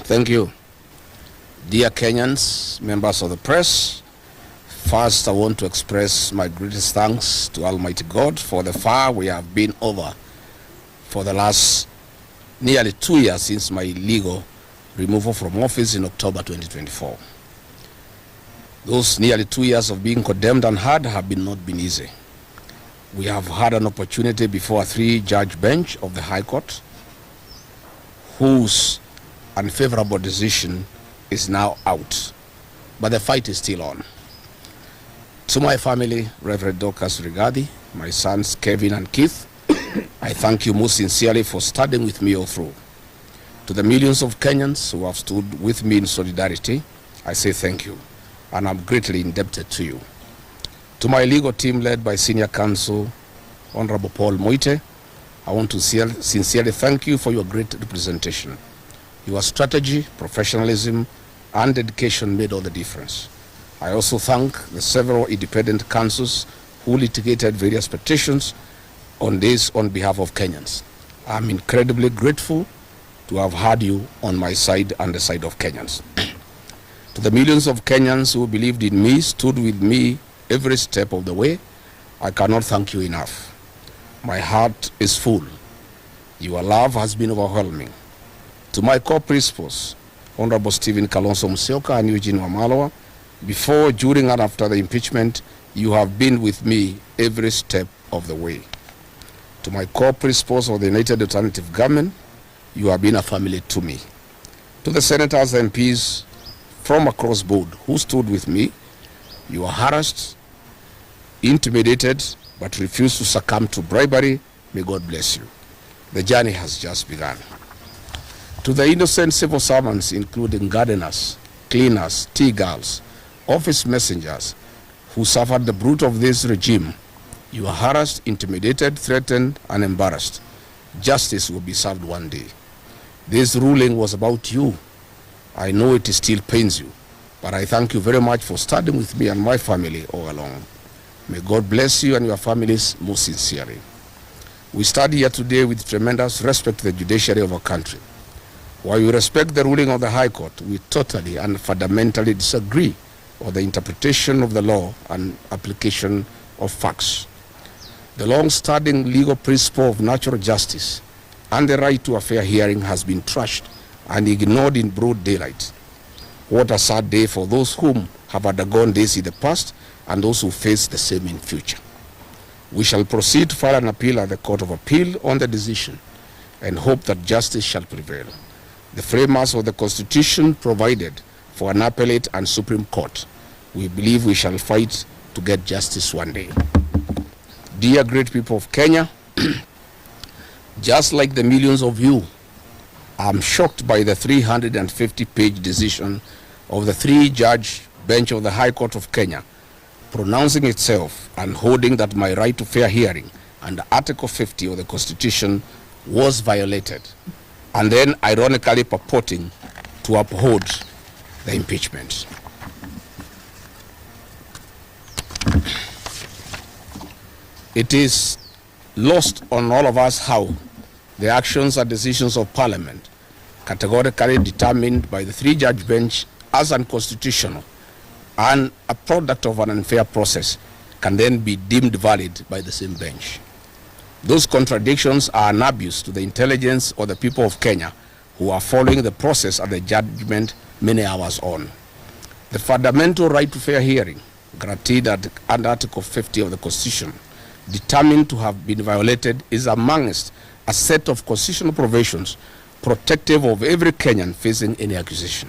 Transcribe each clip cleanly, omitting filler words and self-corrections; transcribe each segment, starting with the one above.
Thank you. Dear Kenyans, members of the press, first I want to express my greatest thanks to Almighty God for the far we have been over for the last nearly 2 years since my legal removal from office in October 2024. Those nearly 2 years of being condemned and hard have not been easy. We have had an opportunity before a 3-judge bench of the High Court, whose unfavorable decision is now out, but the fight is still on. To my family, Reverend Dorcas Rigadi, my sons Kevin and Keith, I thank you most sincerely for standing with me all through. To the millions of Kenyans who have stood with me in solidarity, I say thank you, and I'm greatly indebted to you. To my legal team led by Senior Counsel Honorable Paul Moite, I want to sincerely thank you for your great representation. Your strategy, professionalism, and dedication made all the difference. I also thank the several independent counsels who litigated various petitions on this on behalf of Kenyans. I'm incredibly grateful to have had you on my side and the side of Kenyans. To the millions of Kenyans who believed in me, stood with me every step of the way, I cannot thank you enough. My heart is full. Your love has been overwhelming. To my core principals, Honorable Stephen Kalonzo Musyoka and Eugene Wamalwa, before, during, and after the impeachment, you have been with me every step of the way. To my core principals of the United Alternative Government, you have been a family to me. To the senators and MPs from across board who stood with me, you are harassed, intimidated, but refused to succumb to bribery. May God bless you. The journey has just begun. To the innocent civil servants, including gardeners, cleaners, tea girls, office messengers, who suffered the brunt of this regime, you are harassed, intimidated, threatened, and embarrassed. Justice will be served one day. This ruling was about you. I know it still pains you, but I thank you very much for standing with me and my family all along. May God bless you and your families most sincerely. We stand here today with tremendous respect to the judiciary of our country. While we respect the ruling of the High Court, we totally and fundamentally disagree with the interpretation of the law and application of facts. The long-standing legal principle of natural justice and the right to a fair hearing has been trashed and ignored in broad daylight. What a sad day for those whom have undergone this in the past and those who face the same in future. We shall proceed to file an appeal at the Court of Appeal on the decision and hope that justice shall prevail. The framers of the Constitution provided for an appellate and Supreme Court. We believe we shall fight to get justice one day. Dear great people of Kenya, just like the millions of you, I'm shocked by the 350-page decision of the 3-judge bench of the High Court of Kenya, pronouncing itself and holding that my right to fair hearing under Article 50 of the Constitution was violated, and then ironically purporting to uphold the impeachment. It is lost on all of us how the actions and decisions of Parliament, categorically determined by the 3-judge bench as unconstitutional and a product of an unfair process, can then be deemed valid by the same bench. Those contradictions are an abuse to the intelligence of the people of Kenya who are following the process and the judgment many hours on. The fundamental right to fair hearing, guaranteed under Article 50 of the Constitution, determined to have been violated, is amongst a set of constitutional provisions protective of every Kenyan facing any accusation.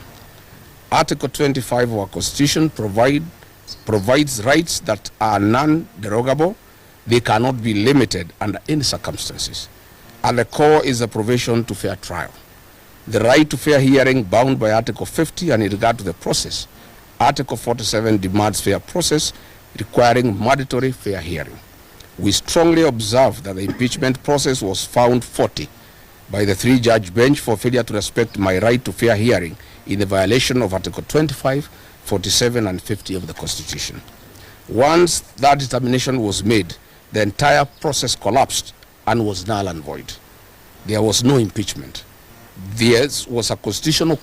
Article 25 of our Constitution provides rights that are non-derogable. They cannot be limited under any circumstances. At the core is a provision to fair trial. The right to fair hearing bound by Article 50, and in regard to the process, Article 47 demands fair process requiring mandatory fair hearing. We strongly observe that the impeachment process was found faulty by the 3-judge bench for failure to respect my right to fair hearing in the violation of Article 25, 47, and 50 of the Constitution. Once that determination was made, the entire process collapsed and was null and void. There was no impeachment. There was a constitutional